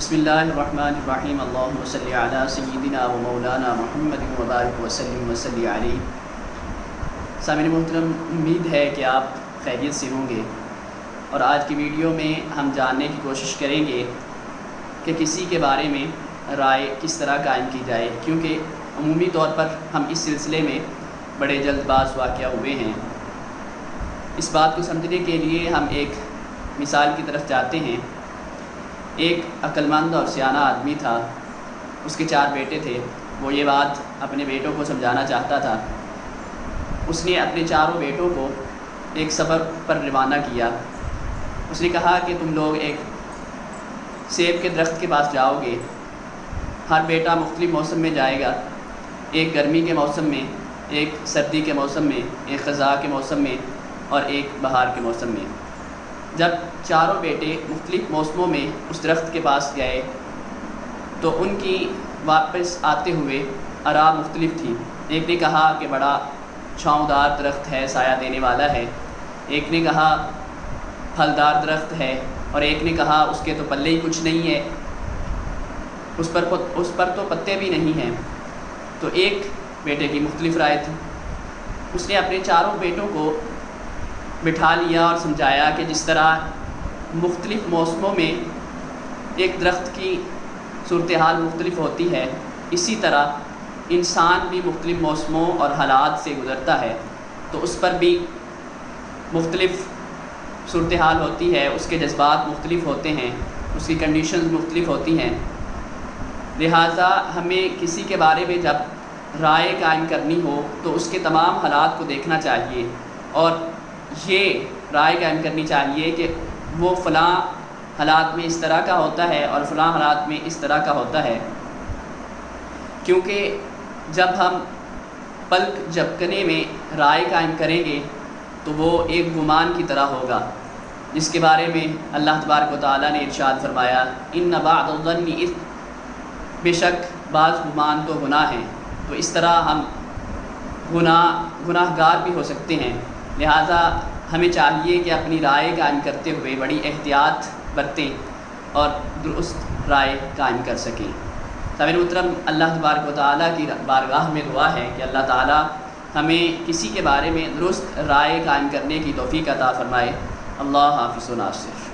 بسم اللہ الرحمن الرحیم اللہم صلی علی سیدنا و مولانا محمد وبارک وسلم وصلی علیہ۔ سامعین محترم، امید ہے کہ آپ خیریت سے ہوں گے، اور آج کی ویڈیو میں ہم جاننے کی کوشش کریں گے کہ کسی کے بارے میں رائے کس طرح قائم کی جائے، کیونکہ عمومی طور پر ہم اس سلسلے میں بڑے جلد باز واقع ہوئے ہیں۔ اس بات کو سمجھنے کے لیے ہم ایک مثال کی طرف جاتے ہیں۔ ایک عقلمند اور سیانہ آدمی تھا، اس کے 4 بیٹے تھے۔ وہ یہ بات اپنے بیٹوں کو سمجھانا چاہتا تھا۔ اس نے اپنے 4 بیٹوں کو ایک سفر پر روانہ کیا۔ اس نے کہا کہ تم لوگ ایک سیب کے درخت کے پاس جاؤ گے۔ ہر بیٹا مختلف موسم میں جائے گا، ایک گرمی کے موسم میں، ایک سردی کے موسم میں، ایک خزاں کے موسم میں، اور ایک بہار کے موسم میں۔ جب 4 بیٹے مختلف موسموں میں اس درخت کے پاس گئے تو ان کی واپس آتے ہوئے آراء مختلف تھی۔ ایک نے کہا کہ بڑا چھاؤں دار درخت ہے، سایہ دینے والا ہے۔ ایک نے کہا پھلدار درخت ہے، اور ایک نے کہا اس کے تو پلے ہی کچھ نہیں ہے، اس پر تو پتے بھی نہیں ہیں۔ تو ایک بیٹے کی مختلف رائے تھی۔ اس نے اپنے 4 بیٹوں کو بٹھا لیا اور سمجھایا کہ جس طرح مختلف موسموں میں ایک درخت کی صورتحال مختلف ہوتی ہے، اسی طرح انسان بھی مختلف موسموں اور حالات سے گزرتا ہے، تو اس پر بھی مختلف صورتحال ہوتی ہے، اس کے جذبات مختلف ہوتے ہیں، اس کی کنڈیشنز مختلف ہوتی ہیں۔ لہٰذا ہمیں کسی کے بارے میں جب رائے قائم کرنی ہو تو اس کے تمام حالات کو دیکھنا چاہیے، اور یہ رائے قائم کرنی چاہیے کہ وہ فلاں حالات میں اس طرح کا ہوتا ہے اور فلاں حالات میں اس طرح کا ہوتا ہے، کیونکہ جب ہم پلک جھپکنے میں رائے قائم کریں گے تو وہ ایک گمان کی طرح ہوگا، جس کے بارے میں اللہ تبارک و تعالیٰ نے ارشاد فرمایا ان بعض الظن اثم، بے شک بعض گمان تو گناہ ہیں۔ تو اس طرح ہم گناہ گار بھی ہو سکتے ہیں۔ لہٰذا ہمیں چاہیے کہ اپنی رائے قائم کرتے ہوئے بڑی احتیاط برتیں اور درست رائے قائم کر سکیں۔ سامعین محترم، اللہ تبارک و تعالیٰ کی بارگاہ میں دعا ہے کہ اللہ تعالیٰ ہمیں کسی کے بارے میں درست رائے قائم کرنے کی توفیق عطا فرمائے۔ اللہ حافظ و ناصر۔